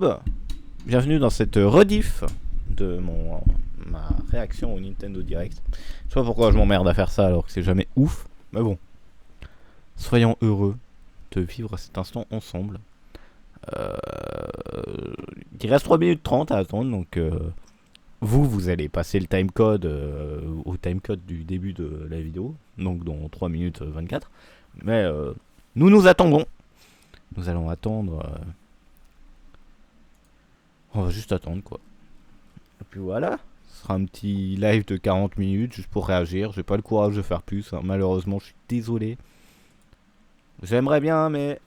Bah, bienvenue dans cette rediff de ma réaction au Nintendo Direct. Je sais pas pourquoi je m'emmerde à faire ça alors que c'est jamais ouf. Mais bon, soyons heureux de vivre cet instant ensemble. Euh, il reste 3 minutes 30 à attendre, donc vous allez passer le timecode au timecode du début de la vidéo, donc dans 3 minutes 24. Mais nous attendons. Nous allons attendre. On va juste attendre quoi. Et puis voilà. Ce sera un petit live de 40 minutes juste pour réagir. J'ai pas le courage de faire plus, hein. Malheureusement, je suis désolé. J'aimerais bien, mais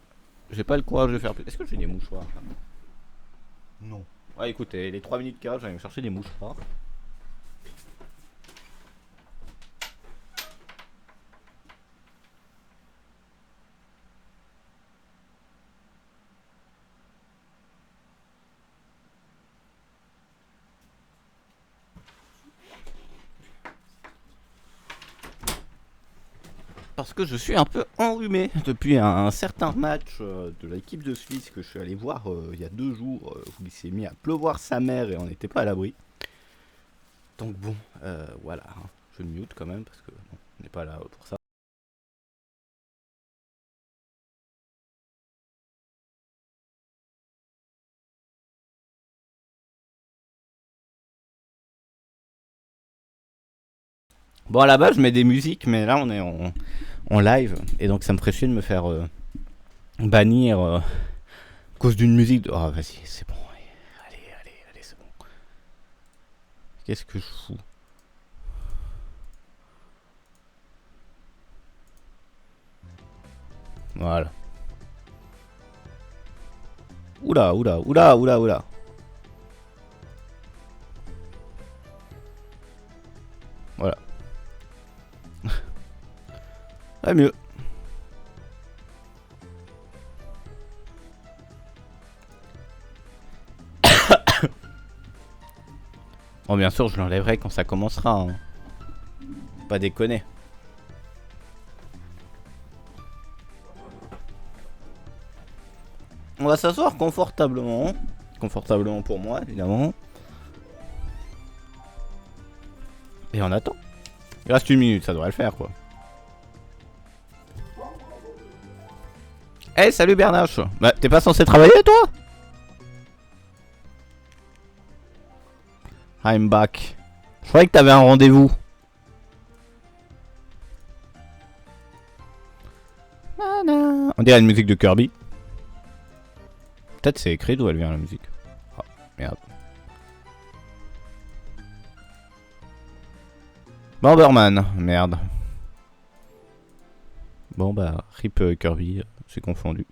j'ai pas le courage de faire plus. Est-ce que j'ai des mouchoirs? Non. Ouais, écoutez, les 3 minutes quart, j'allais me chercher des mouchoirs. Parce que je suis un peu enrhumé depuis un certain match de l'équipe de Suisse que je suis allé voir il y a 2 jours, où il s'est mis à pleuvoir sa mère et on n'était pas à l'abri. Donc bon, voilà, hein. Je mute quand même parce que bon, on n'est pas là pour ça. Bon, à la base, je mets des musiques, mais là, on est en live. Et donc, ça me ferait chier de me faire bannir à cause d'une musique. Oh, vas-y, c'est bon. Allez, c'est bon. Qu'est-ce que je fous? Voilà. Oula. Voilà. Ah, mieux. Bon, bien sûr, je l'enlèverai quand ça commencera, hein. Pas déconner. On va s'asseoir confortablement. Confortablement pour moi, évidemment. Et on attend. Il reste 1 minute, ça devrait le faire, quoi. Eh, salut Bernache. Bah, t'es pas censé travailler, toi? I'm back. Je croyais que t'avais un rendez-vous. On dirait une musique de Kirby. Peut-être c'est écrit d'où elle vient la musique. Oh, merde. Bomberman, merde. Bon bah, rip Kirby, c'est confondu.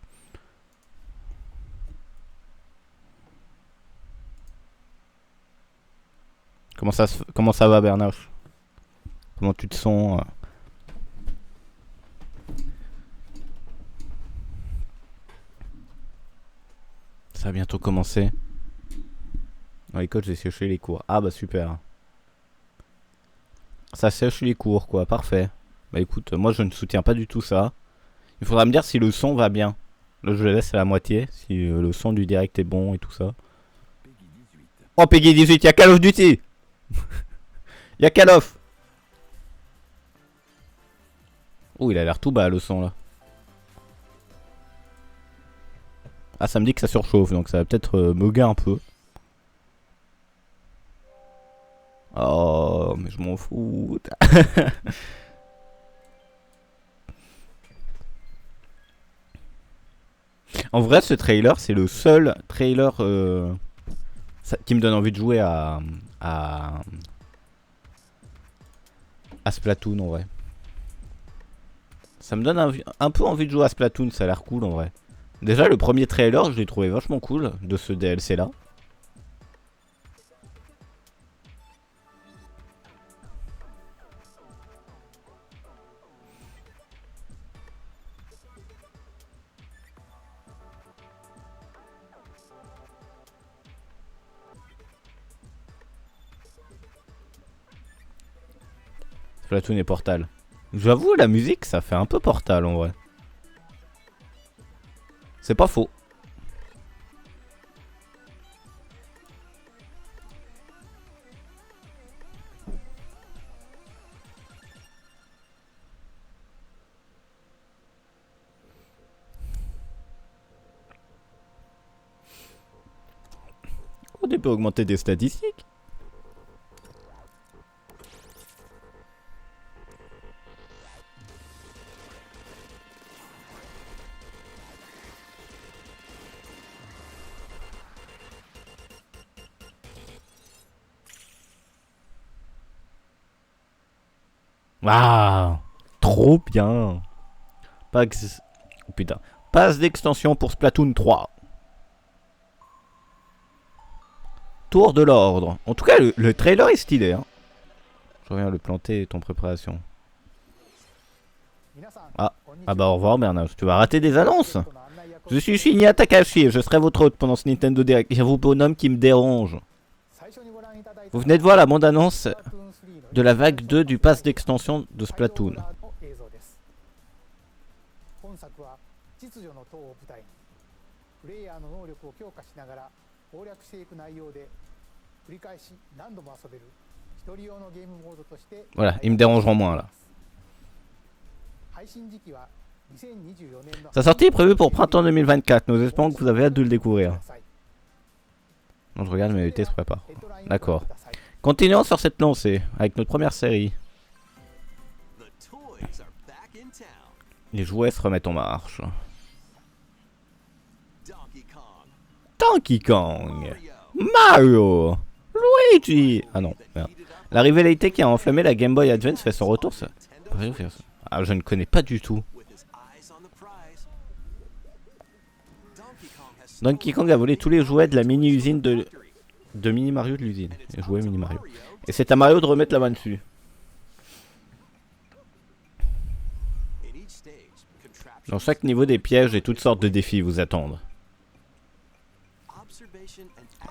Comment ça va Bernache? Comment tu te sens? Ça va bientôt commencer. Dans l'école, j'ai séché les cours. Ah bah super. Ça sèche les cours quoi, parfait. Bah écoute, moi je ne soutiens pas du tout ça. Il faudra me dire si le son va bien. Là je le laisse à la moitié, si le son du direct est bon et tout ça. Oh Peggy 18, y'a Call of Duty. Y'a Call of. Oh il a l'air tout bas le son là. Ah ça me dit que ça surchauffe, donc ça va peut-être mugger un peu. Oh mais je m'en fous. En vrai ce trailer c'est le seul trailer qui me donne envie de jouer à Splatoon en vrai. Ça me donne un peu envie de jouer à Splatoon, ça a l'air cool en vrai. Déjà le premier trailer je l'ai trouvé vachement cool de ce DLC là. Splatoon et Portal. J'avoue la musique ça fait un peu Portal en vrai. C'est pas faux. tu peux augmenter tes statistiques. Waouh, trop bien. Oh putain. Passe d'extension pour Splatoon 3. Tour de l'ordre. En tout cas, le trailer est stylé. Hein. Je reviens le planter, ton préparation. Ah bah au revoir Bernard. Tu vas rater des annonces. Je suis Shinya Takashi et je serai votre hôte pendant ce Nintendo Direct. Il y a vos bonhommes qui me dérangent. Vous venez de voir la bande-annonce de la vague 2 du pass d'extension de Splatoon. Voilà, ils me dérangeront moins là. Sa sortie est prévue pour printemps 2024. Nous espérons que vous avez hâte de le découvrir. Non, je regarde, mais l'été se prépare. D'accord. Continuons sur cette lancée avec notre première série. Les jouets se remettent en marche. Donkey Kong, Mario, Luigi. Ah non, merde. La rivalité qui a enflammé la Game Boy Advance fait son retour. Ça. Ah, je ne connais pas du tout. Donkey Kong a volé tous les jouets de la mini-usine de Mini Mario de l'usine. Les jouets Mini Mario. Et c'est à Mario de remettre la main dessus. Dans chaque niveau, des pièges et toutes sortes de défis vous attendent.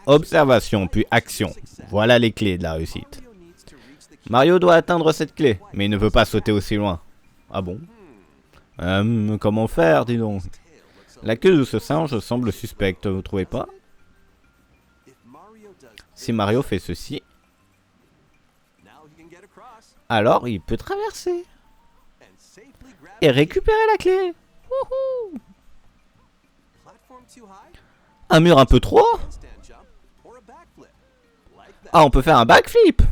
Observation puis action. Voilà les clés de la réussite. Mario doit atteindre cette clé, mais il ne veut pas sauter aussi loin. Ah bon? Comment faire, dis donc? La queue de ce singe semble suspecte, vous trouvez pas? Si Mario fait ceci, alors il peut traverser et récupérer la clé. Wouhou! Un mur un peu trop? Ah, on peut faire un backflip.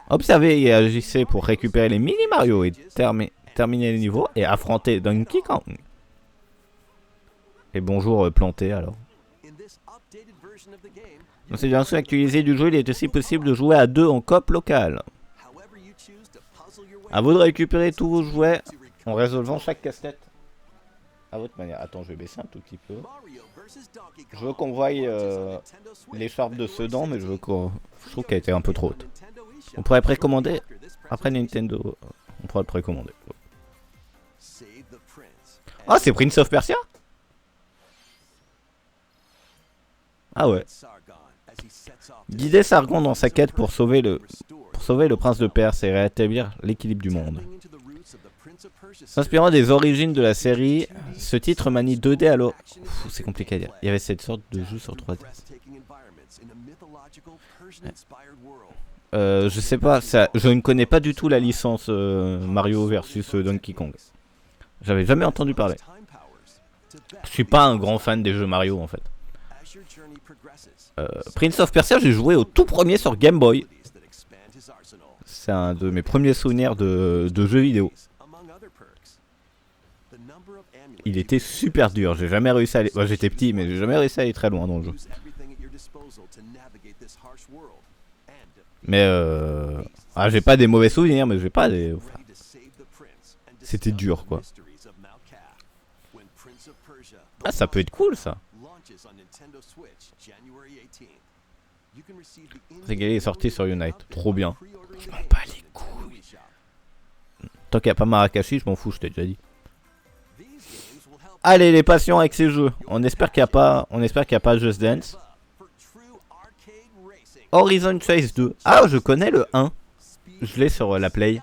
Observez et agissez pour récupérer les mini Mario et terminer les niveaux et affronter Donkey Kong. Et bonjour planté alors. Dans cette version actualisée du jeu, il est aussi possible de jouer à 2 en coop local. A vous de récupérer tous vos jouets en résolvant chaque casse-tête à votre manière. Attends, je vais baisser un tout petit peu. Je veux qu'on voie l'écharpe de Sedan, mais je trouve qu'elle était un peu trop haute. On pourrait précommander après Nintendo. On pourrait le précommander. Ah, c'est Prince of Persia? Ah ouais. Guider Sargon dans sa quête pour sauver le prince de Perse et rétablir l'équilibre du monde. S'inspirant des origines de la série, ce titre manie 2D alors... C'est compliqué à dire. Il y avait cette sorte de jeu sur 3D. Je sais pas, je ne connais pas du tout la licence Mario versus Donkey Kong. J'avais jamais entendu parler. Je suis pas un grand fan des jeux Mario en fait. Prince of Persia, j'ai joué au tout premier sur Game Boy. C'est un de mes premiers souvenirs de jeux vidéo. Il était super dur, j'ai jamais réussi à aller... Bon, j'étais petit, mais j'ai jamais réussi à aller très loin dans le jeu. Mais ah, j'ai pas des mauvais souvenirs, mais j'ai pas des... C'était dur quoi. Ah, ça peut être cool ça. Régalé est sorti sur Unite. Trop bien. Je m'en bats les couilles. Tant qu'il n'y a pas Marakashi, je m'en fous, je t'ai déjà dit. Allez les patients avec ces jeux. On espère qu'il n'y a pas Just Dance. Horizon Chase 2. Ah, je connais le 1. Je l'ai sur la Play.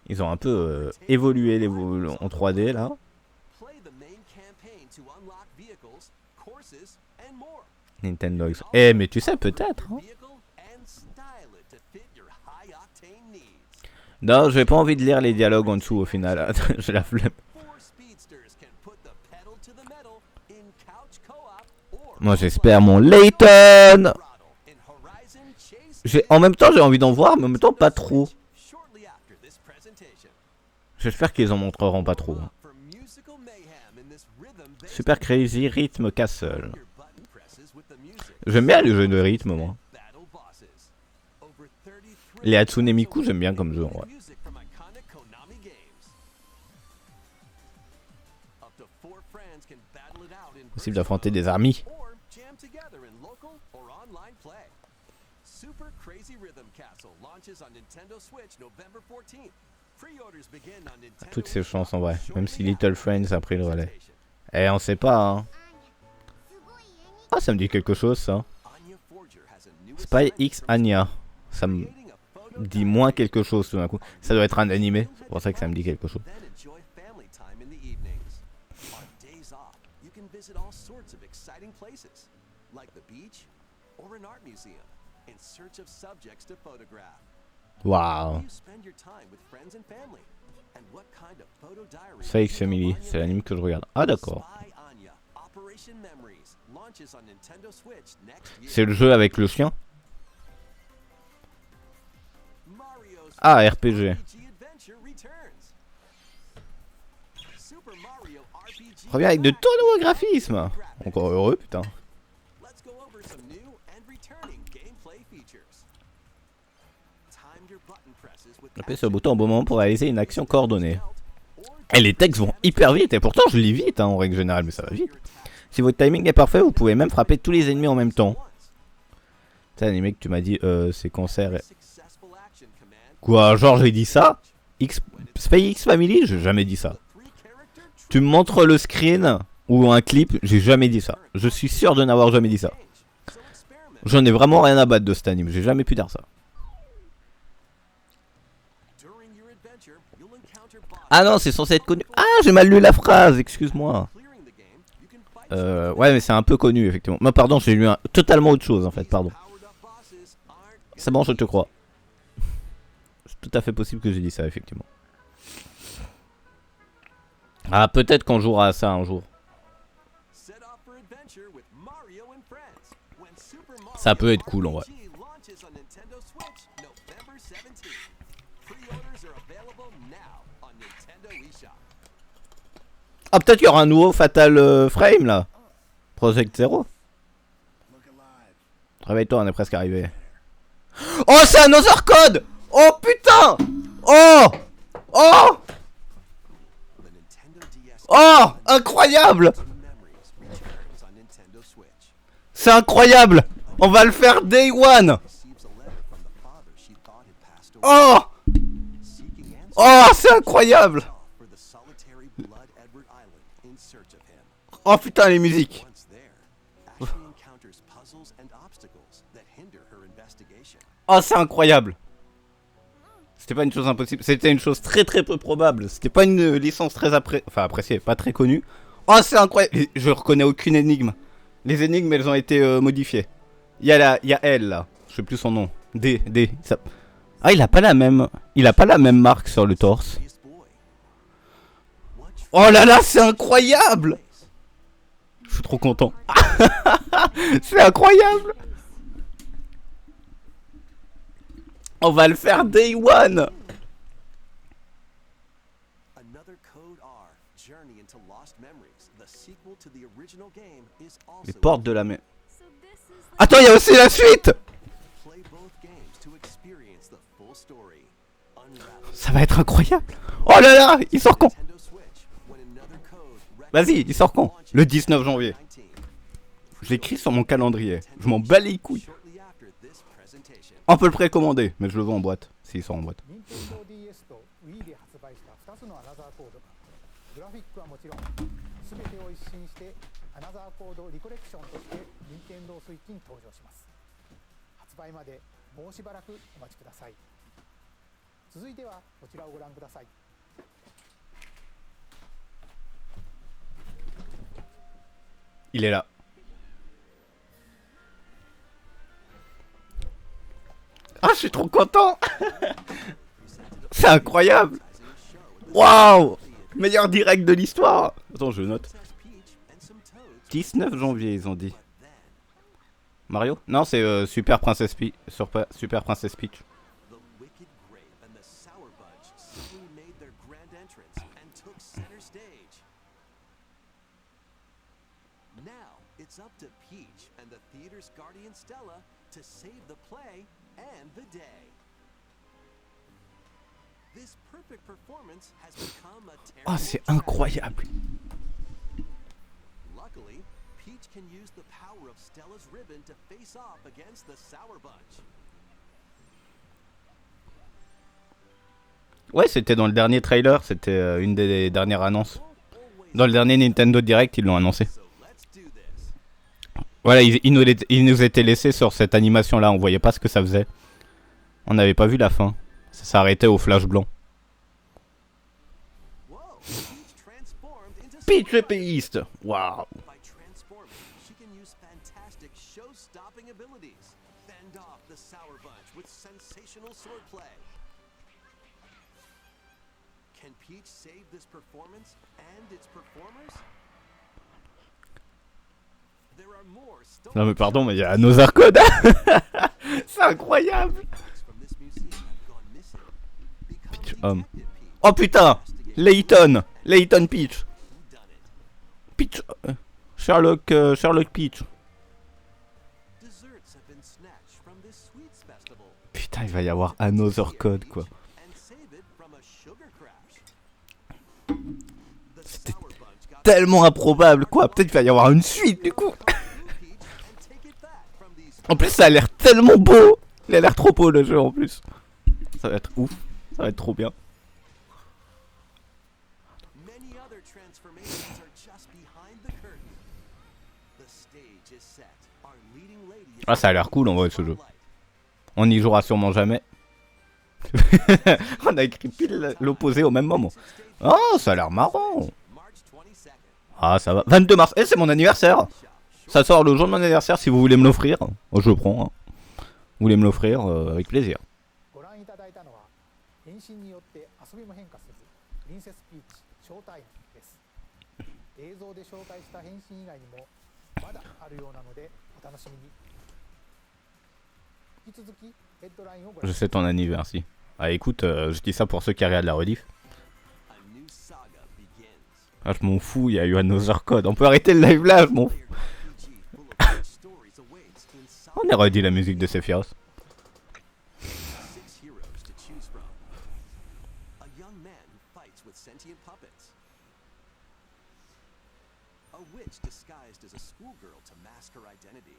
Ils ont un peu évolué en 3D là. Nintendo. Eh mais tu sais peut-être. Hein. Non, j'ai pas envie de lire les dialogues en dessous au final. J'ai la flemme. Moi j'espère mon Layton. En même temps j'ai envie d'en voir, mais en même temps pas trop. J'espère qu'ils en montreront pas trop. Super Crazy Rhythm Castle. J'aime bien les jeux de rythme moi. Les Hatsune Miku j'aime bien comme jeu en vrai. Possible d'affronter des armies. Toutes ces chances en vrai, même si Little Friends a pris le relais. Eh on sait pas hein. Ah ça me dit quelque chose ça. Spy X Anya. Ça me dit moins quelque chose tout d'un coup. Ça doit être un animé, c'est pour ça que ça me dit quelque chose. Waouh. Spy X Family, c'est l'anime que je regarde. Ah d'accord. C'est le jeu avec le chien. Ah, RPG. Reviens avec de tout nouveaux graphismes. Encore heureux, putain. Appuyez sur le bouton au bon moment pour réaliser une action coordonnée. Et les textes vont hyper vite, et pourtant je lis vite hein, en règle générale, mais ça va vite. Si votre timing est parfait, vous pouvez même frapper tous les ennemis en même temps. C'est l'anime que tu m'as dit, c'est concert. Quoi, genre j'ai dit ça? Spy X Family, j'ai jamais dit ça. Tu me montres le screen ou un clip, j'ai jamais dit ça. Je suis sûr de n'avoir jamais dit ça. J'en ai vraiment rien à battre de cet anime, j'ai jamais pu dire ça. Ah non, c'est censé être connu. Ah, j'ai mal lu la phrase, excuse-moi. Ouais, mais c'est un peu connu, effectivement. Non, pardon, j'ai lu totalement autre chose, en fait, pardon. C'est bon, je te crois. C'est tout à fait possible que j'ai dit ça, effectivement. Ah, peut-être qu'on jouera à ça un jour. Ça peut être cool, en vrai. Ah, peut-être qu'il y aura un nouveau Fatal Frame là. Project Zero. Réveille-toi, on est presque arrivé. Oh, c'est un Other Code. Oh putain. Oh. Oh. Oh, incroyable. C'est incroyable. On va le faire Day One. Oh. Oh, c'est incroyable. Oh putain les musiques. Oh c'est incroyable. C'était pas une chose impossible, c'était une chose très très peu probable. C'était pas une licence très appréciée, pas très connue. Oh c'est incroyable. Je reconnais aucune énigme. Les énigmes elles ont été modifiées. Il y a elle là, je sais plus son nom. Ça... Ah il a pas la même marque sur le torse. Oh là là c'est incroyable. Je suis trop content. C'est incroyable. On va le faire Day One. Les portes de la mer. Attends, il y a aussi la suite. Ça va être incroyable. Oh là là, il sort quand? Vas-y, il sort quand? Le 19 janvier. Je l'écris sur mon calendrier. Je m'en bats les couilles. On peut le précommander, mais je le vends en boîte. S'il sort en boîte. Il est là. Ah, je suis trop content. C'est incroyable. Waouh. Meilleur direct de l'histoire. Attends, je note. 19 janvier, ils ont dit. Mario? Non, c'est Super Princess Peach. Super Princess Peach. The Wicked Grape and the Sour Bunch suddenly made their grand entrance and took center stage. Now it's up to Peach and the theater's guardian Stella to save the play and the day. This perfect performance has become a terrible Oh, c'est tragedy. incroyable. Luckily, Peach can use the power of Stella's ribbon to face off against the Sour Bunch. Ouais, c'était dans le dernier trailer, c'était une des dernières annonces. Dans le dernier Nintendo Direct, ils l'ont annoncé. So let's do this. Voilà, ils nous étaient laissés sur cette animation-là, on voyait pas ce que ça faisait. On n'avait pas vu la fin. Ça s'arrêtait au flash blanc. Whoa, Peach transformed into Peach Sour Bunch. épéiste. Waouh. By transforming, she can use fantastic show-stopping abilities. Fend off the Sour Bunch with sensational swordplay. Can Peach save this performance and its performers? There are more Non mais pardon, mais il y a Another Code. C'est incroyable. from this museum have gone missing. Become Homme. Detective Peach. Oh putain, Layton Peach. Who done it? Peach, Sherlock Peach. Desserts have been snatched from this sweets festival. Putain, il va y avoir Another Code quoi. And save it from a sugar crash. The Sour Bunch got Tellement improbable quoi. Peut-être qu'il va y avoir une suite du coup. Peach and take it back from these En plus, ça a l'air tellement beau. Il a l'air trop beau le jeu en plus. Ça va être ouf. Ça va être trop bien. many other transformations are just behind the curtain. The stage is set. Our leading lady is Ah, ça a l'air cool en vrai ce jeu. spotlight. On n'y jouera sûrement jamais. On a écrit pile l'opposé au même moment. Oh, ça a l'air marrant. March 22nd. Ah, ça va. 22 mars. Eh, c'est mon anniversaire. Ça sort le jour de mon anniversaire si vous voulez me l'offrir. Oh, je le prends. Hein. Vous voulez me l'offrir avec plaisir. ご覧いただいたのは変身によって遊びも変化するプリンセスピーチショータイムです映像で紹介した変身以外にもまだあるようなのでお楽しみに引き続きヘッドラインをご Je 覧 sais ton anniversaire. Ah, écoute, je dis ça pour ceux qui regardent la rediff. A new saga begins. Ah, je m'en fous, il y a eu Another Code. On peut arrêter le live là, je m'en fous. Player RPG full of rich stories awaits in Saga. On a redit la musique de Sephiroth. 6 heroes to choose from. A young man who fights with sentient puppets. A witch disguised as a schoolgirl to mask her identity.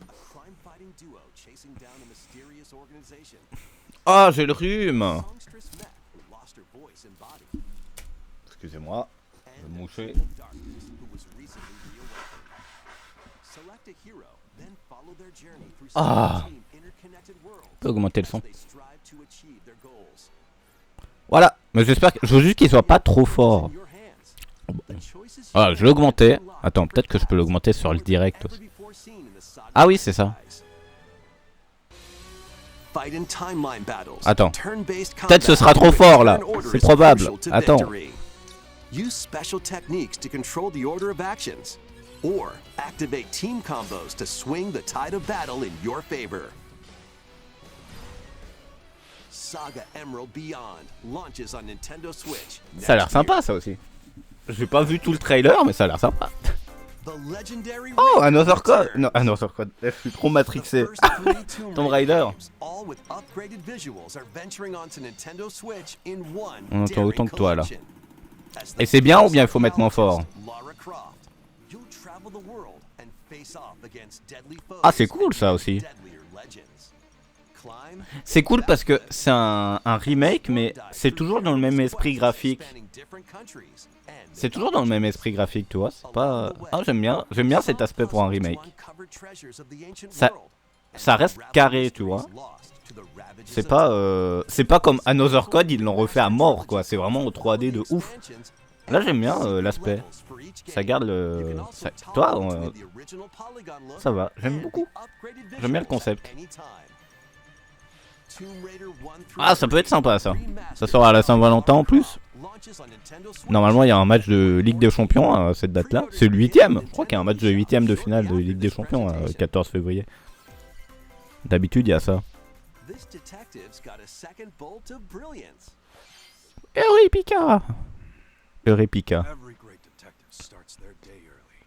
A crime-fighting duo chasing down a mysterious organization. Ah, j'ai le rhume. Songstress mech who lost her voice and body. Excusez-moi. And me a moucher. king of darkness who was recently reawakened. Select a hero, then follow their journey through Ah. 17 interconnected worlds. On peut augmenter le as son. they strive to achieve their goals. Voilà. Mais j'espère que... Je veux juste qu'il soit pas trop fort. In your hands. The choices you Ah, make je l'ai augmenté. unlock Attends, peut-être que je peux l'augmenter sur le direct ever aussi. before seen in the saga Ah oui, c'est ça. franchise. Fight in timeline battles. Attends. Turn-based Peut-être ce combat sera trop where fort, là. turn order C'est is probable. crucial to Attends. victory. Use special techniques to control the order of actions. Or activate team combos to swing the tide of battle in your favor. Saga Emerald Beyond launches on Nintendo Switch. Ça a l'air next sympa, year. ça aussi. J'ai pas vu tout le trailer, mais ça a l'air sympa. The legendary Oh, Raiden Another Code. returns. Non, Another Code. Je suis trop The matrixé. first 3 Tomb Tomb Raider Raider. games, all with upgraded visuals, are venturing onto Nintendo Switch in one On entend daring autant que toi, là. collection. As the Et c'est bien ou bien il first faut mettre moins fort? Lara Croft, you'll travel the world and face off against deadly foes Ah, c'est cool, and ça, aussi. deadlier legends. Climb, C'est cool parce que c'est un remake, mais c'est toujours dans le même esprit graphique. spanning different countries and C'est toujours dans le même esprit graphique, tu vois. C'est pas. Ah, j'aime bien cet aspect pour un remake. Ça- ça reste carré, tu vois. C'est pas comme Another Code, ils l'ont refait à mort, quoi. C'est vraiment au 3D de ouf. Là, j'aime bien l'aspect. Ça garde le. Toi, ça va. J'aime beaucoup. J'aime bien le concept. Ah, ça peut être sympa, ça. Ça sort à la Saint-Valentin en plus. Normalement, il y a un match de Ligue des Champions à cette date-là. C'est le 8ème. Je crois qu'il y a un match de 8ème de finale de Ligue des Champions le 14 février. D'habitude, il y a ça. Eureka! Eureka. Every great detective starts their day early.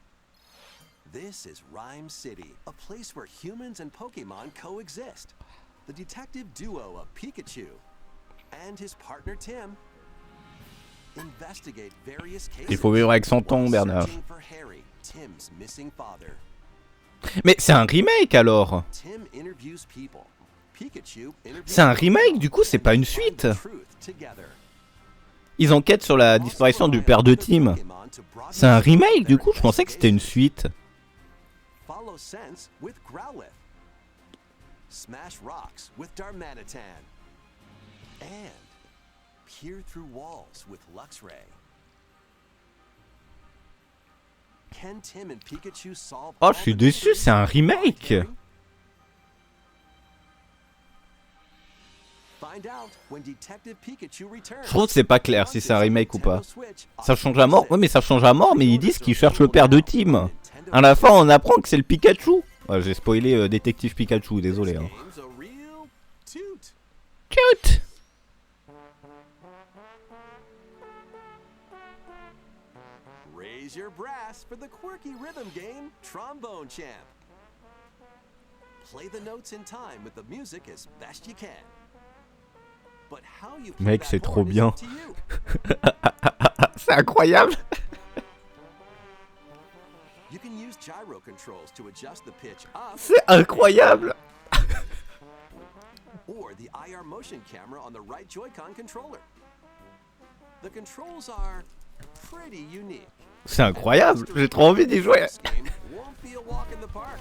This is Rhyme City, a place where humans and Pokemon coexist. The detective duo of Pikachu and his partner Tim investigate various cases. Il faut vivre avec son ton, Bernard. Searching for Harry, Tim's missing father. Mais c'est un remake alors. Tim interviews people. Pikachu interviews C'est un remake, du coup, c'est pas une suite. truth together. Ils enquêtent sur la disparition du père de Tim. C'est un remake, du coup, je pensais que c'était une suite. Follow Sense with Growlithe. Smash Rocks with Darmanitan. And Peer Through Walls with Luxray. Can Tim and Pikachu solve Oh, je suis déçu, c'est un remake. Find out when Detective Pikachu returns. Je trouve que c'est pas clair si c'est un remake ou pas. Ça change à mort. Oui, mais ça change à mort, mais ils disent qu'ils cherchent le père de Tim. À la fin, on apprend que c'est le Pikachu. Ouais, j'ai spoilé Détective Pikachu, désolé. Hein. Game's a real toot. Cute. Raise your brass for the quirky rhythm game, Trombone Champ. Play the notes in time with the music as best you can. But how you play Mec, that c'est trop horn is bien. up to you. C'est incroyable. You can use gyro controls to adjust the pitch up C'est incroyable. or the IR motion camera on the right Joy-Con controller. The controls are pretty unique. C'est incroyable. J'ai trop envie d'y jouer. This game won't be a walk in the park.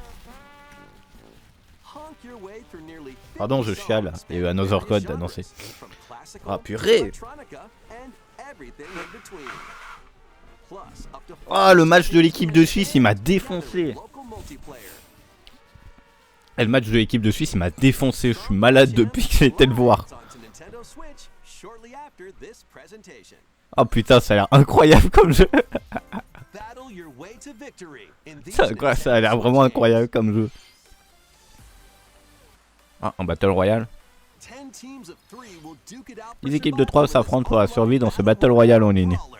Honk your way through nearly 50 Pardon, je chiale. songs Il y a eu un Another Code spanning annoncé. genres, from classical Ah, to purée. electronica and everything in between. Plus, up to Ah, le match de l'équipe de Suisse, il m'a défoncé. local multiplayer. Et le match de l'équipe de Suisse, il m'a défoncé. Je suis malade depuis que j'ai été le voir. On Nintendo Switch shortly after this presentation. Oh putain, ça a l'air incroyable comme jeu. Battle your way to victory in these Ça a l'air vraiment incroyable comme jeu. Ah, en Battle Royale. 10 teams of 3 will duke it out for Les équipes de 3 survival s'affrontent pour la in this survie dans ce online Battle Royale en ligne. brawler.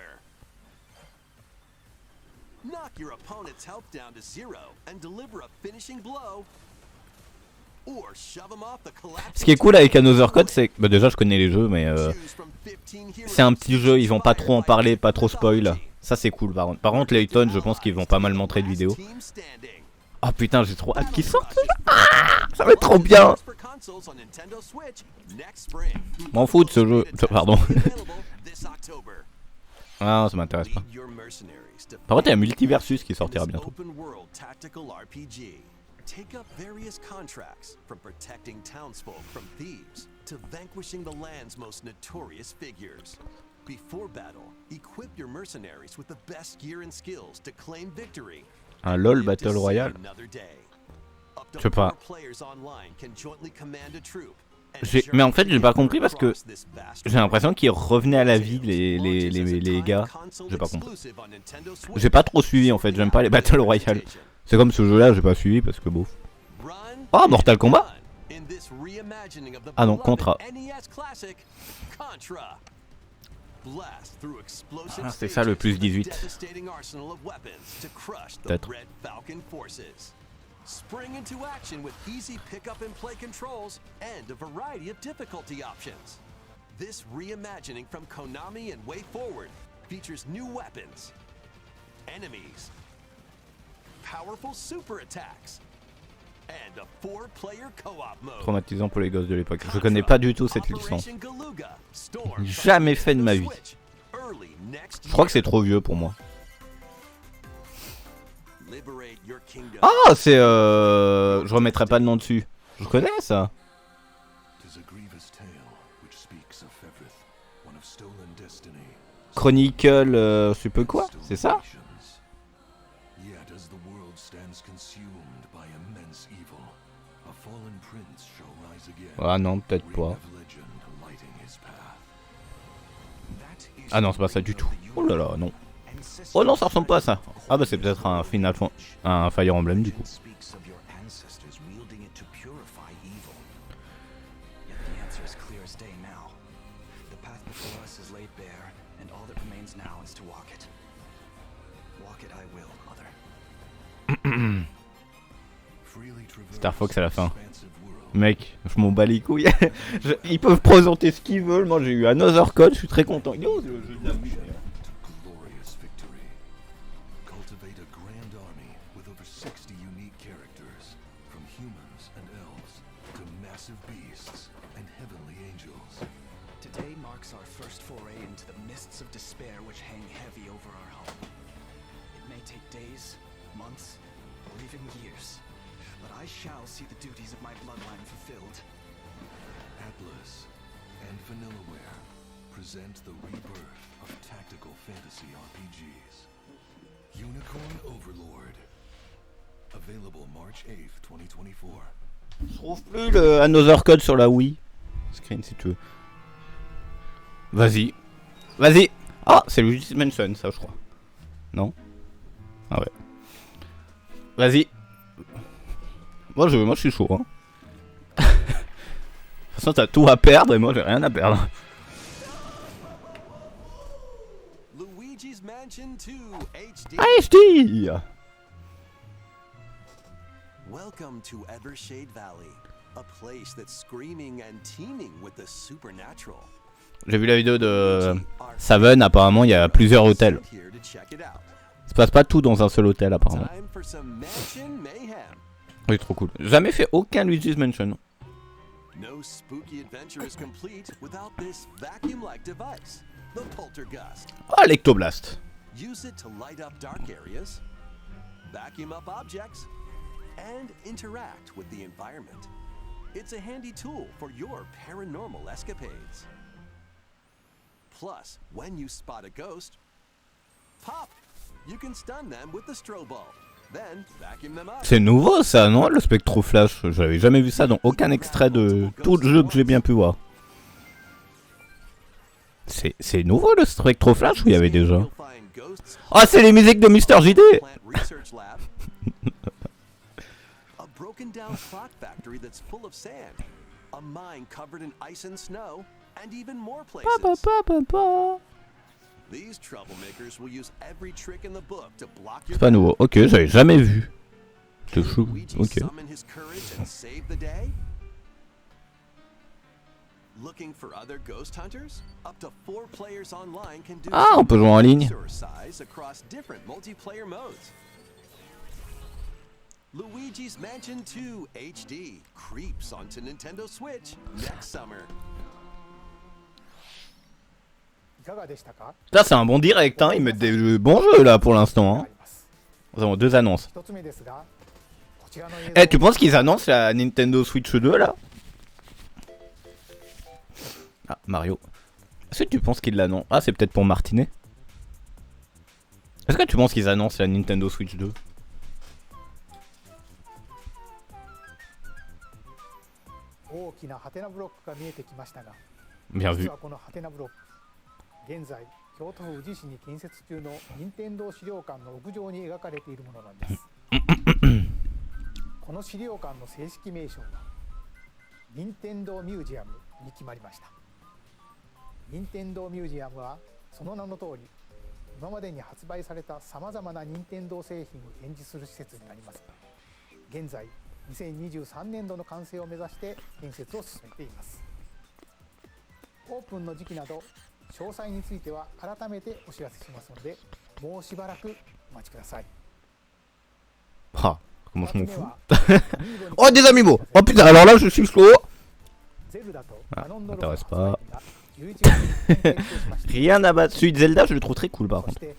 Knock your opponent's health down to 0 and deliver a finishing blow. Or shove 'em off the collapsing Ce qui est cool avec Another Code, c'est que bah déjà je connais les jeux, mais choose from 15 heroes c'est un petit jeu, ils vont pas trop en inspired parler, by pas trop spoil. mythology. Ça c'est cool par contre. Par contre, Layton, je pense qu'ils vont pas mal montrer de vidéos. Team standing. Oh putain, j'ai trop hâte qu'ils sortent. Ça va être trop bien. For consoles on Nintendo Switch next spring. M'en fous de ce jeu. Pardon. Available this October. Ah, ça m'intéresse pas. Lead your mercenaries to Par contre, il y a Multiversus qui sortira this bientôt. open world tactical RPG. Take up various contracts, from protecting townsfolk from thieves to vanquishing the land's most notorious figures. Before battle, equip your mercenaries with the best gear and skills to claim victory. Un LOL Live to Battle see Royale. another day. Up to Je sais pas. 4 players online can jointly command a troop and Mais en fait, j'ai pas journey compris parce que across this vast j'ai l'impression qu'ils revenaient à la vie, les gars. J'ai pas compris. J'ai pas trop suivi en fait, j'aime pas les Battle Royale. C'est comme ce jeu-là, j'ai pas suivi parce que bon. Oh, Mortal Kombat. Ah non, Contra. Ah, c'est ça le plus 18. Peut-être. Spring into action with easy pick-up and play controls and a variety of difficulty options. This reimagining from Konami and WayForward features new weapons, enemies, powerful super attacks, and a 4-player co-op mode. Traumatisant pour les gosses de l'époque. Je connais pas du tout cette licence. Operation Galuga, Storm, Jamais fait de ma vie. Switch, early next Je crois que c'est year. trop vieux pour moi. Liberate your kingdom. Ah, c'est je remettrai pas le nom dessus. Je connais ça. 'Tis a grievous tale which speaks of Fevrith, one of stolen destiny. Chronicle, je sais pas quoi. C'est ça? Yet as the world stands consumed by immense evil, a fallen prince shall rise again. Ah non, peut-être Ring pas. of legend lighting his path. That Ah non, c'est pas ça du tout. Oh là là, non. Oh non, ça ressemble pas à ça. Ah bah c'est peut-être un un Fire Emblem du coup. Star Fox à la fin. Mec, je m'en bats les couilles. Ils peuvent présenter ce qu'ils veulent. Moi j'ai eu un Other Code, je suis très content. Yo, le jeu de la Wii, d'ailleurs. Glorious victory. Cultivate a grand army with over 60 unique characters, from humans and elves to massive beasts and heavenly angels. Today marks our first foray into the mists of despair which hang heavy over our home. It may take days, months, or even years, but I shall see the duties of my bloodline fulfilled. Atlas and Vanillaware present the rebirth of tactical fantasy RPGs. Unicorn Overlord. Available March 8th, 2024. Je trouve plus le Another Code sur la Wii. Screen si tu veux. Vas-y. Vas-y. Ah, c'est Luigi's Mansion ça je crois. Non? Ah ouais. Vas-y. Moi je suis chaud hein. De toute façon t'as tout à perdre et moi j'ai rien à perdre. Luigi's Mansion 2 HD. HD. Welcome to Evershade Valley, a place that's screaming and teeming with the supernatural. J'ai vu la vidéo de Saven, apparemment il y a plusieurs hôtels. Here to check it out. Ça se passe pas tout dans un seul hôtel apparemment. Time for some mansion mayhem. Oui, trop cool. Jamais fait aucun Luigi's Mansion. No spooky adventure is complete without this vacuum-like device, the Poltergust. Ah, l'Ectoblast. Use it to light up dark areas, vacuum up objects, and interact with the environment. It's a handy tool for your paranormal escapades. Plus, when you spot a ghost, pop! You can stun them with the strobe bulb. Then vacuum them up. C'est nouveau ça, non? Le Spectroflash. J'avais jamais vu ça dans aucun extrait de tout le jeu que j'ai bien pu voir. C'est nouveau le Spectroflash ou il y avait déjà? Ah, c'est les musiques de Mister JD! A broken down clock factory that's full of sand, a mine covered in ice and snow, and even more places. These troublemakers will use every trick in the book to block your C'est pas nouveau. Ok, j'avais jamais vu. C'est chou. Luigi Ok. summon his courage and save the day? Looking for other ghost hunters? Up to 4 players online can do Ah, on peut jouer en ligne. exercise across different multiplayer modes. Luigi's Mansion 2 HD creeps onto Nintendo Switch next summer. いかがでしたか？ Ça, c'est un bon direct, hein. Ils mettent des bons jeux là pour l'instant. Hein. あります。 Nous avons 2 annonces. 一つ目ですが、こちらの映像 Eh, tu penses qu'ils annoncent la Nintendo Switch 2 là? Ah, Mario. Est-ce que tu penses qu'ils l'annoncent? Ah, c'est peut-être pour Martinet. Est-ce que tu penses qu'ils annoncent la Nintendo Switch 2? 大きなハテナブロックが見えてきましたが、 Bien 実 vu. はこのハテナブロック、現在京都府宇治市に建設中の任天堂資料館の屋上に描かれているものなんです。この資料館の正式名称は任天堂ミュージアムに決まりました。任天堂ミュージアムはその名の通り、今までに発売されたさまざまな任天堂製品を展示する施設になります。現在2023年度の完成を目指して建設を進めています。オープンの時期など詳細については改めてお知らせしますので、もうしばらくお待ちください。 Ah, comment je m'en 二つ目 fous. は Oh, des amiibo! Oh putain, alors là je suis chaud! ゼルダと Ah, ガノンドルフの m'intéresse 発 pas. 売日が11月に決定しました。 Rien à battre. Celui de Zelda, je le trouve très cool par そ contre. して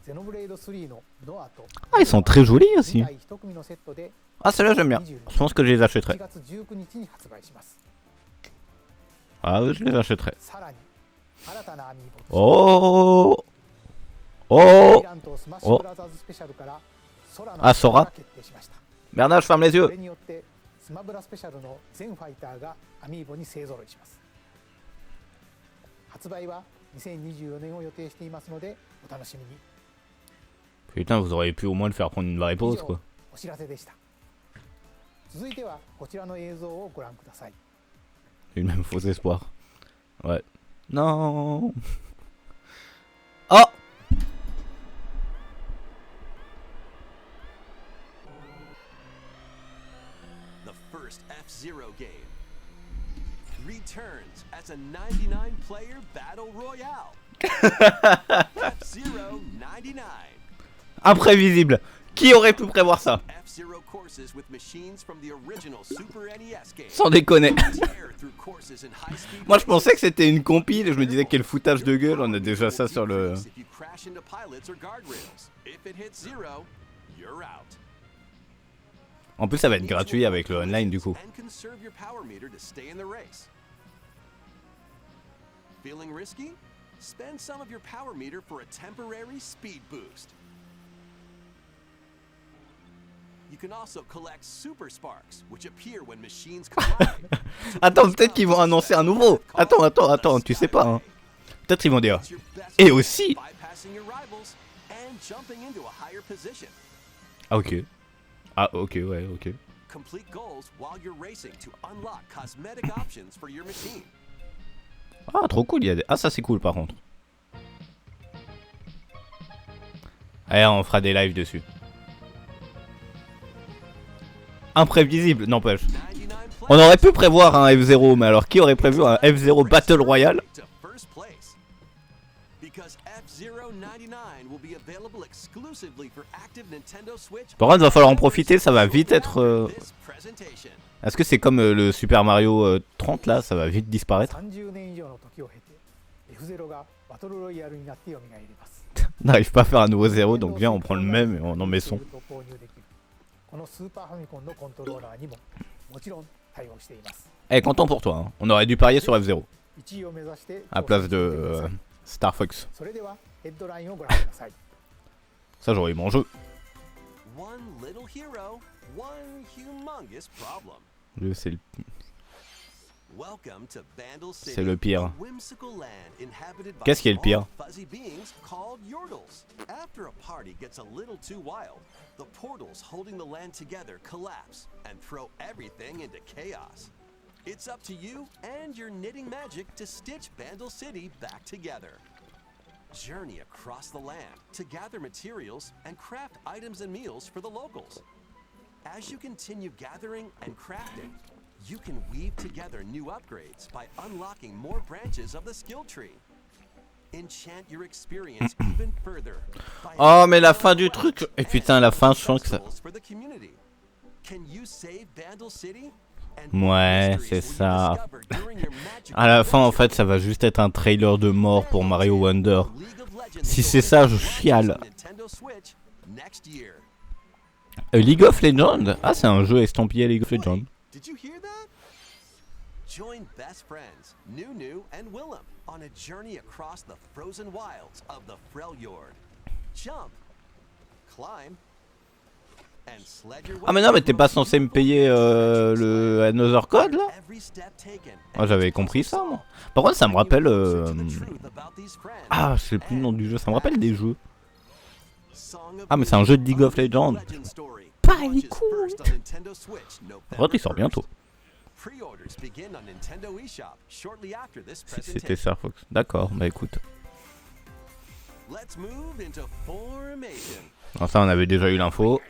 ゼノブレイド3のノアと Ah, ils sont très jolis aussi. 2体1組のセットで Ah, ceux-là j'aime bien. Je pense que je les 1 achèterai. 月19日に発売します。 Ah, oui, je les achèterai. さらに新たなアミーボとして Oh! ヴ Oh! ィランとスマッシュブラザーズスペシャルから空のあ空が決定しました。 Bernard, je ferme les こ yeux. れによってスマブラスペシャルの全ファイターがアミーボに勢ぞろいします。発売は2024年を予定していますのでお楽しみに。 Putain, vous auriez pu au moins le faire prendre une vraie 以 pause 上 quoi. お知らせでした。続いてはこちらの映像をご覧ください。 Une même faux espoir. Ouais. Non. Oh. The first F-Zero game returns as a 99-player battle royale. F-Zero 99. Imprévisible. Qui aurait pu prévoir ça? F-Zero courses with machines from the original Super NES game. Sans déconner. Tear through courses in high-speed Moi je pensais que c'était une compile et je me disais quel foutage de gueule, on a déjà ça sur le... If you crash into pilots or guardrails. If it hits zero, you're out. En plus ça va être gratuit avec le online du coup. And conserve your power meter to stay in the race. Feeling risky? Spend some of your power meter for a temporary speed boost. You can also collect super sparks, which appear when machines collide. Attends, peut-être qu'ils vont annoncer un nouveau. Attends, tu sais pas hein. Peut-être ils vont dire... Et aussi... Bypassing your rivals and jumping into a higher position. Ah ok. Ah ok, ouais, ok. Complete goals while you're racing to unlock cosmetic options for your machine. Ah trop cool, il y a des... Ah ça c'est cool par contre. Allez, on fera des lives dessus. Imprévisible, n'empêche. 99 On aurait pu prévoir un F0, mais alors qui aurait prévu un F0 Battle Royale? to first place. Because F-Zero 99 will be available exclusively for active Nintendo Switch. Par contre, va falloir en profiter, ça va vite être... This presentation. Est-ce que c'est comme le Super Mario 30 là, ça va vite disparaître? 30年以上の時を経て F0 がバトルロイヤルになって蘇ります。 On n'arrive pas à faire un nouveau 0, donc viens on prend le même et on en met son. このスーパーファミコンのコントローラーにももちろん対応しています。 Eh, content pour toi, hein. On aurait dû parier sur F0 1位を目指して à place de Star Fox. それではヘッドラインをご覧ください。 Ça j'aurais eu mon jeu. One little hero, one humongous problem. C'est le... Welcome to Vandal City. C'est le pire. a whimsical land inhabited by Qu'est-ce qui est le pire? small, fuzzy beings called Yordles. After a party gets a little too wild, the portals holding the land together collapse and throw everything into chaos. It's up to you and your knitting magic to stitch Vandal City back together. Journey across the land to gather materials and craft items and meals for the locals. As you continue gathering and crafting, you can weave together new upgrades by unlocking more branches of the skill tree. Enchant your experience even further. by Oh mais la fin du truc. Et putain la fin je sens que ça... festivals for the community. Can you save Vandal City? And Ouais, mysteries c'est will you ça. discover during your magical À la fin en adventure? fait ça va juste être un trailer de mort pour Mario Wonder. League of Legends Si will c'est hit ça, je launches chiale. on Nintendo Switch next year. League of Legends? Ah c'est un jeu estampillé League of Legends. Did you hear that? Join best friends Nunu and Willem on a journey across the frozen wilds of the Freljord. Jump, climb, and sled your way. Ah mais non mais t'es pas censé me payer le Another Code là? Every step taken. Ah j'avais compris ça moi. Par contre ça me rappelle... Ah je sais plus le nom du jeu, ça me rappelle des jeux. Ah mais c'est un jeu de League of Legends. Pas les couilles. Par contre il sort bientôt. Pre-orders begin on Nintendo eShop shortly after this Si c'était presentation. Star Fox. D'accord, bah écoute. Let's move into formation. Alors ça on avait déjà eu l'info.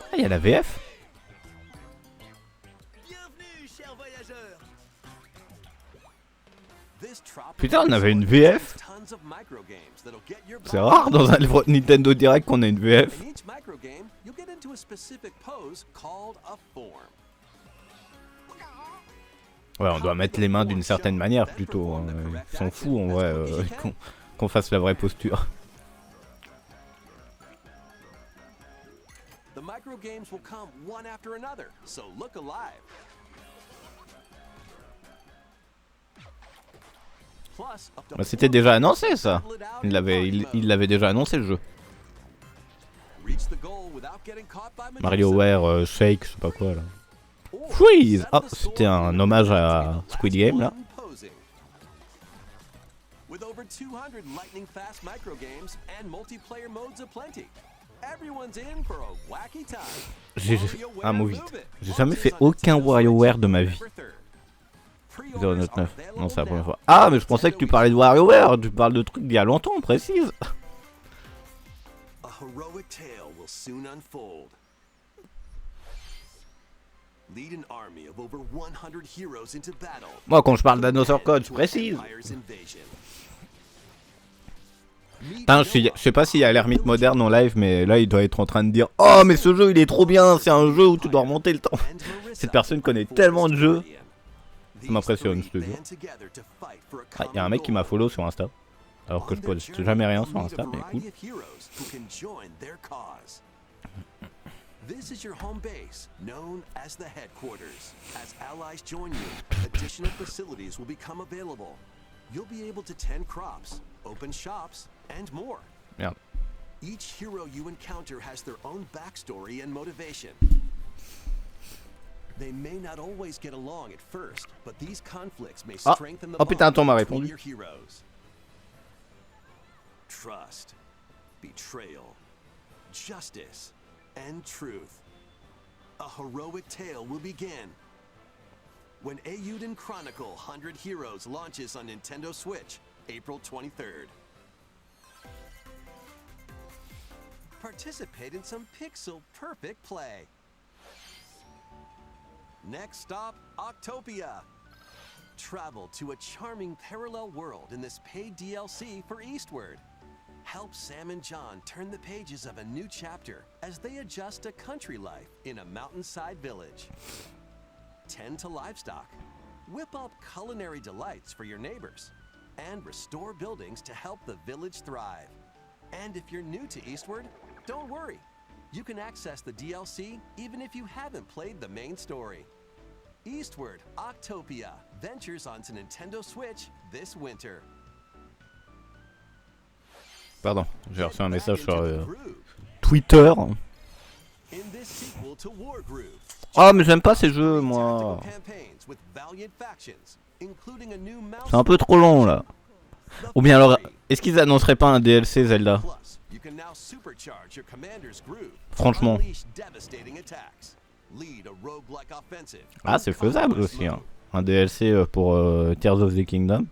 Ah il y a la VF. Bienvenue, chers voyageurs. This tropical Putain, on avait une resort VF. contains tons of microgames that'll get your C'est body rare dans un Nintendo Direct qu'on ait une VF. In each microgame, you'll get into a specific pose called a form. Ouais, on doit mettre les mains d'une certaine manière plutôt. Hein. Ils s'en foutent en vrai qu'on fasse la vraie posture. The microgames will come one after another, so look alive. Plus, up to Bah, c'était 4 déjà annoncé ça. level it out Il in l'avait party mode. déjà annoncé le jeu. Reach the goal without getting caught by Medusa. MarioWare Shake, je sais pas quoi là. Or Freeze. set Ah, the c'était sword un in hommage the à last Squid Game là. one posing. with over 200 lightning-fast microgames and multiplayer modes aplenty. Everyone's in for a wacky time. J'ai un mot vite. J'ai jamais fait aucun WarioWare de ma vie. 099. Non, c'est la première fois. Ah, mais je pensais que tu parlais de WarioWare. Tu parles de trucs d'il y a longtemps, précise. A heroic tale will soon unfold. Lead an army of over 100 heroes into battle. Moi, quand je parle d'Another Code, je précise. Putain, je sais pas s'il y a l'ermite moderne en live, mais là il doit être en train de dire « Oh mais ce jeu il est trop bien, c'est un jeu où tu dois remonter le temps !» Cette personne connaît tellement de jeux. Ça m'impressionne, je te jure. Ah, il y a un mec qui m'a follow sur Insta. Alors que je poste jamais rien sur Insta, mais écoute. This is your home base, known as the headquarters. As allies join you, additional facilities will become available. You'll be able to tend crops, open shops, and more. Merde. Each hero you encounter has their own backstory and motivation. They may not always get along at first, but these conflicts may strengthen the putain, attends, m'a bond répondu. between your heroes. Trust, betrayal, justice, and truth. A heroic tale will begin when Eiyuden Chronicle 100 Heroes launches on Nintendo Switch, April 23rd. Participate in some pixel-perfect play. Next stop, Octopia. Travel to a charming parallel world in this paid DLC for Eastward. Help Sam and John turn the pages of a new chapter as they adjust to country life in a mountainside village. Tend to livestock, whip up culinary delights for your neighbors, and restore buildings to help the village thrive. And if you're new to Eastward, don't worry. You can access the DLC even if you haven't played the main story. Eastward Octopia ventures onto Nintendo Switch this winter. Pardon, j'ai reçu un message sur Twitter. In this sequel to Wargroove, Ah, mais j'aime pas ces jeux, moi. C'est un peu trop long, là. Ou bien alors, est-ce qu'ils annonceraient pas un DLC Zelda? Franchement. Ah, c'est faisable aussi, hein. Un DLC pour Tears of the Kingdom.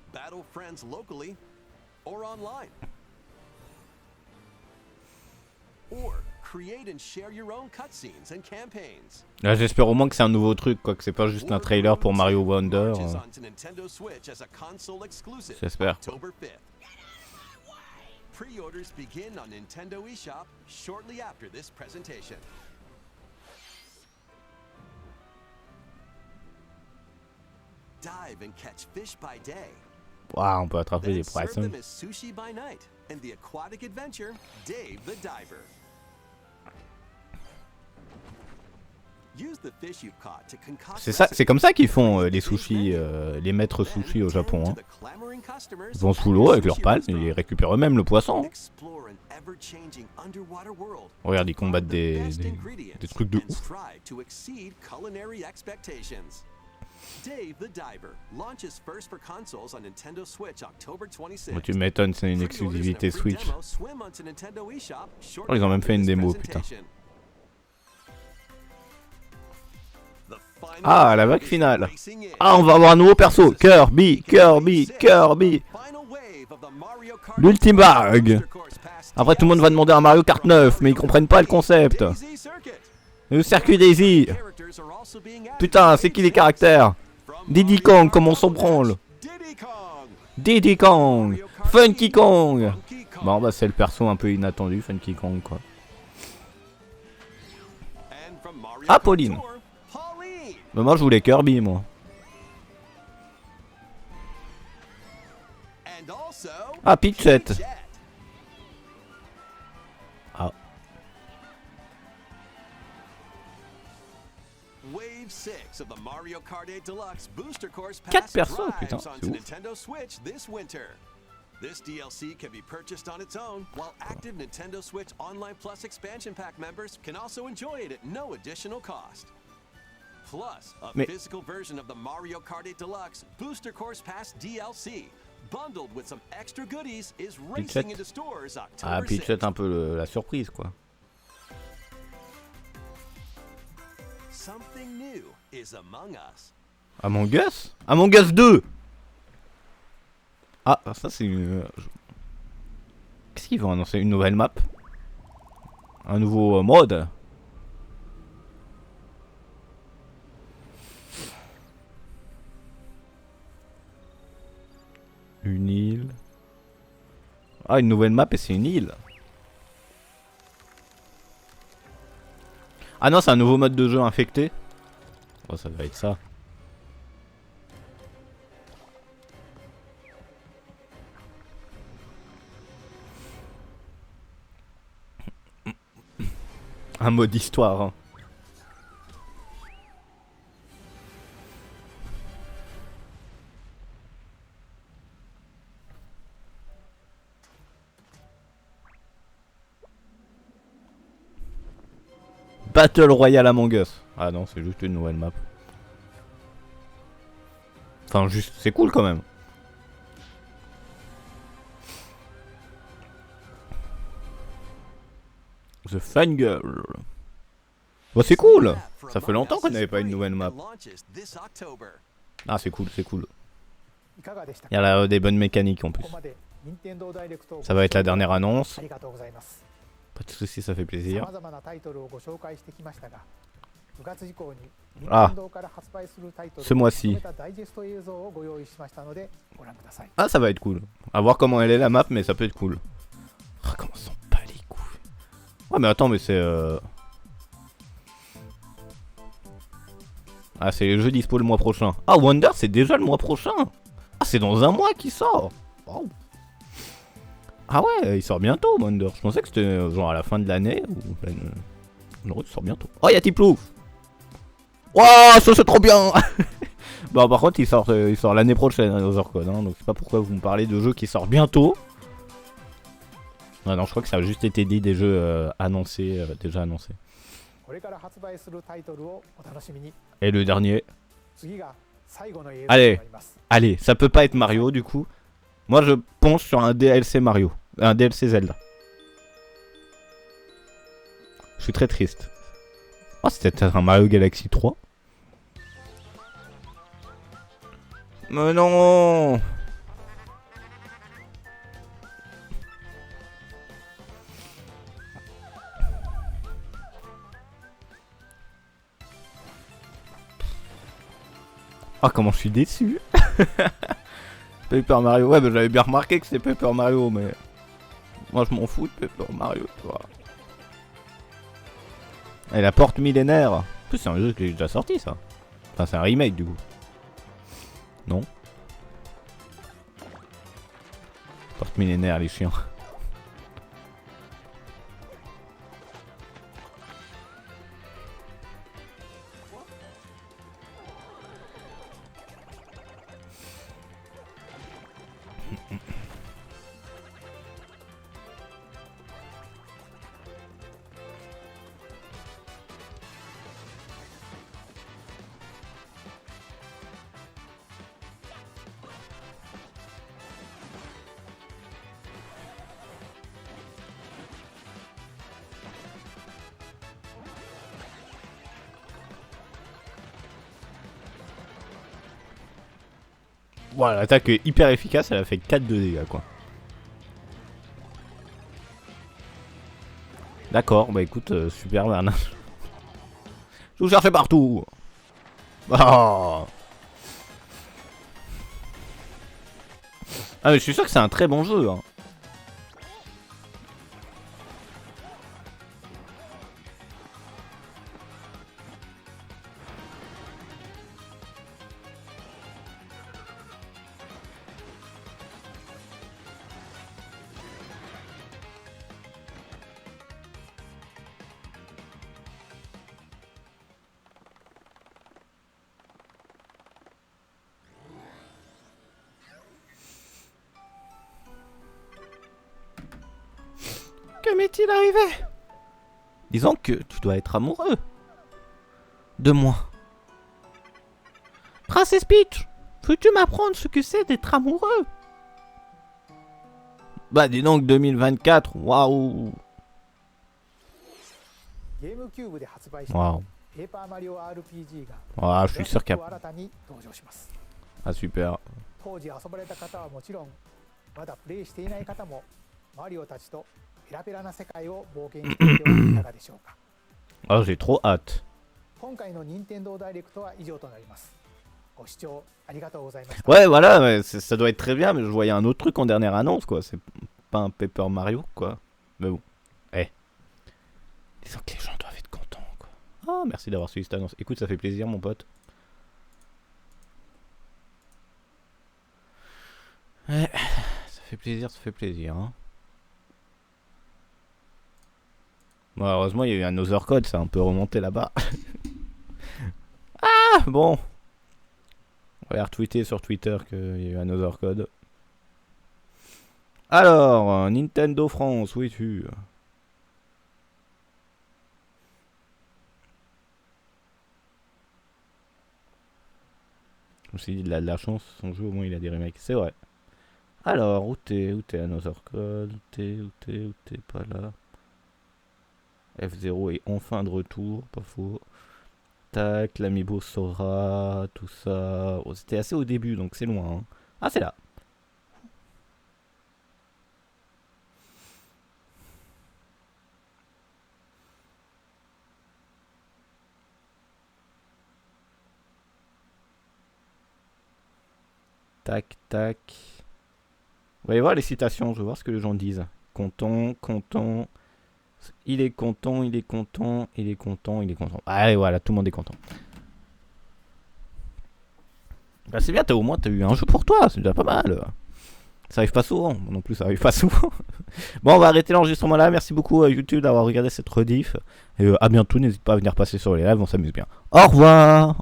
Là, j'espère au moins que c'est un nouveau truc, quoi, que c'est pas juste un trailer pour Mario Wonder. J'espère. Pre-orders begin on Nintendo eShop shortly after this presentation. Dive and catch fish by day. Waouh, on peut attraper des Then serve poissons. them as sushi by night and the aquatic adventure Dave the Diver. Use the fish you've caught to concoct C'est ça, c'est comme ça qu'ils font les recipes sushis, les maîtres sushis au Japon. Hein. to the clamoring customers Ils vont sous l'eau avec leurs palmes et ils récupèrent eux-mêmes le poisson. explore an ever-changing underwater world. Regarde, ils combattent The des best ingredients trucs de and ouf. strive to exceed culinary expectations. Dave the Diver launches first for consoles on Nintendo Switch October 26th. Bon, tu m'étonnes, c'est une Pre-orders and a exclusivité free Switch. demo swim onto Nintendo eShop shortly Oh, ils ont même after fait une this démo, putain. presentation. The final Ah, la wave vague is finale. racing in. Ah, on va avoir un nouveau perso. Kirby, Kirby, Kirby. Final wave of the Mario Kart L'ultime vague. Booster Course Pass Après, tout le monde va demander un Mario Kart 9, mais ils comprennent pas le concept. Daisy Circuit. Le circuit Daisy. Characters are also being added Putain, to c'est the qui les main caractères? From Diddy Mario Kong, Kart comme on s'en Double branle. Dash, Diddy Kong. Diddy Kong. Funky Kong. Funky Kong. Bon, bah, c'est le perso un peu inattendu, Funky Kong, quoi. And from Mario Ah, Kart Pauline. Tour, Pauline. Mais moi, je voulais Kirby, moi. And also Ah, Peachette. Peachette. Ah. Wave 6 of the Mario Kart 8 Deluxe Booster Course Pass Quatre persos, drives putain, onto c'est ouf. Nintendo Switch this winter. This DLC can be purchased on its own, while active Nintendo Switch Online Plus expansion pack members can also enjoy it at no additional cost. Plus, a Mais- physical version of the Mario Kart 8 Deluxe Booster Course Pass DLC, bundled with some extra goodies, is Pitchette. racing into stores Ah, October Pitchette 6th. un peu la surprise quoi. Something new is among us. Among Us? Among Us 2. Ah, ça c'est une... Qu'est-ce qu'ils vont annoncer? Une nouvelle map? Un nouveau mode? Une île. Ah, une nouvelle map et c'est une île. Ah non, c'est un nouveau mode de jeu infecté. Oh, ça va être ça. Un mode histoire. Hein. Battle Royale Among Us. Ah non, c'est juste une nouvelle map. Enfin, juste, c'est cool quand même. The Fun Girl. Bah, c'est cool. Ça fait longtemps qu'on n'avait pas une nouvelle map. Ah, c'est cool, c'est cool. いかがでしたか。 Il y a là, des bonnes mécaniques en plus. ここまで任天堂ダイレクトを Ça va être la dernière annonce. ありがとうございます。 Pas de soucis, ça fait plaisir. 様々なタイトルをご紹介してきましたが、9月以降に任 Ah 天堂から発売するタイトル Ce をま mois-ci とめたダイジェスト映像をご用意しましたのでご覧ください。 Ah, ça va être cool. À voir comment elle est la map, mais ça peut être cool. Ah, comment ça s'en bat les couilles. Ouais, mais attends, mais c'est. Ah, c'est les jeux dispo le mois prochain. Ah, Wonder, c'est déjà le mois prochain. Ah, c'est dans un mois qu'il sort. Wow. Ah ouais, il sort bientôt, Wonder. Je pensais que c'était genre à la fin de l'année. Ou... Non, il sort bientôt. Oh, il y a Tiplouf. Waouh, ça c'est trop bien. Bon, par contre, il sort l'année prochaine, hein, Othercode, hein, donc je sais pas pourquoi vous me parlez de jeux qui sortent bientôt. Ah non, je crois que ça a juste été dit des jeux annoncés, déjà annoncés. これから発売するタイトルをお楽しみに。 Et le dernier. 次が最後の映像に Allez なります。 Allez, ça peut pas être Mario du coup. Moi je pense sur un DLC Mario. Un DLC Zelda. Je suis très triste. Oh, c'était peut-être un Mario Galaxy 3. Mais non. Ah, comment je suis déçu. Paper Mario, ouais, bah, j'avais bien remarqué que c'était Paper Mario, mais moi je m'en fous de Paper Mario, tu vois. Et la porte millénaire. En plus, c'est un jeu qui est déjà sorti, ça. Enfin, c'est un remake du coup. Non. Porte millénaire, les chiens. Voilà, l'attaque est hyper efficace, elle a fait 4 de dégâts quoi. D'accord, bah écoute, super Vernon. Je vous cherchais partout. Oh. Ah mais je suis sûr que c'est un très bon jeu hein. Que m'est-il arrivé? Disons que tu dois être amoureux de moi. Princesse Peach, peux-tu m'apprendre ce que c'est d'être amoureux? Bah dis donc 2024, waouh. ゲームキューブで発売した Waouh. ペーパーマリオ RPG が Ah, je suis sûr グ qu'il y ラフィック a... 新たに登場します。 Ah super. 当時遊ばれた方はもちろん、まだプレイしていない方もマリオたちとペラペラな世界を冒険してみてはいかがでしょうか。 Ah, j'ai trop hâte. 今回の任天堂ダイレクトは以上となります。ご視聴ありがとうございました。 Ouais, voilà, mais ça doit être très bien, mais je voyais un autre truc en dernière annonce, quoi. C'est pas un Paper Mario, quoi. Mais bon. Eh. Disons que les gens doivent être contents, quoi. Ah, merci d'avoir suivi cette annonce. Écoute, ça fait plaisir, mon pote. Ouais, ça fait plaisir, hein. Bon, heureusement, il y a eu un Other Code, ça a un peu remonté là-bas. Ah, bon. On va retweeter sur Twitter qu'il y a eu un Other Code. Alors, Nintendo France, où es-tu? Je me suis dit, il a de la chance, son jeu au moins il a des remakes, c'est vrai. Alors, où t'es Another Code? Où t'es pas là? F0 est enfin de retour, pas faux. Tac, l'amiibo Sora, tout ça. Oh, c'était assez au début, donc c'est loin. Hein. Ah, c'est là. Tac, tac. On va y voir les citations, je vais voir ce que les gens disent. Content. Il est content. Allez, voilà, tout le monde est content. Bah, c'est bien, au moins t'as eu un jeu pour toi, c'est déjà pas mal. Ça arrive pas souvent, moi non plus ça arrive pas souvent. Bon, on va arrêter l'enregistrement là. Merci beaucoup à YouTube d'avoir regardé cette rediff. Et à bientôt, n'hésite pas à venir passer sur les lives, on s'amuse bien. Au revoir.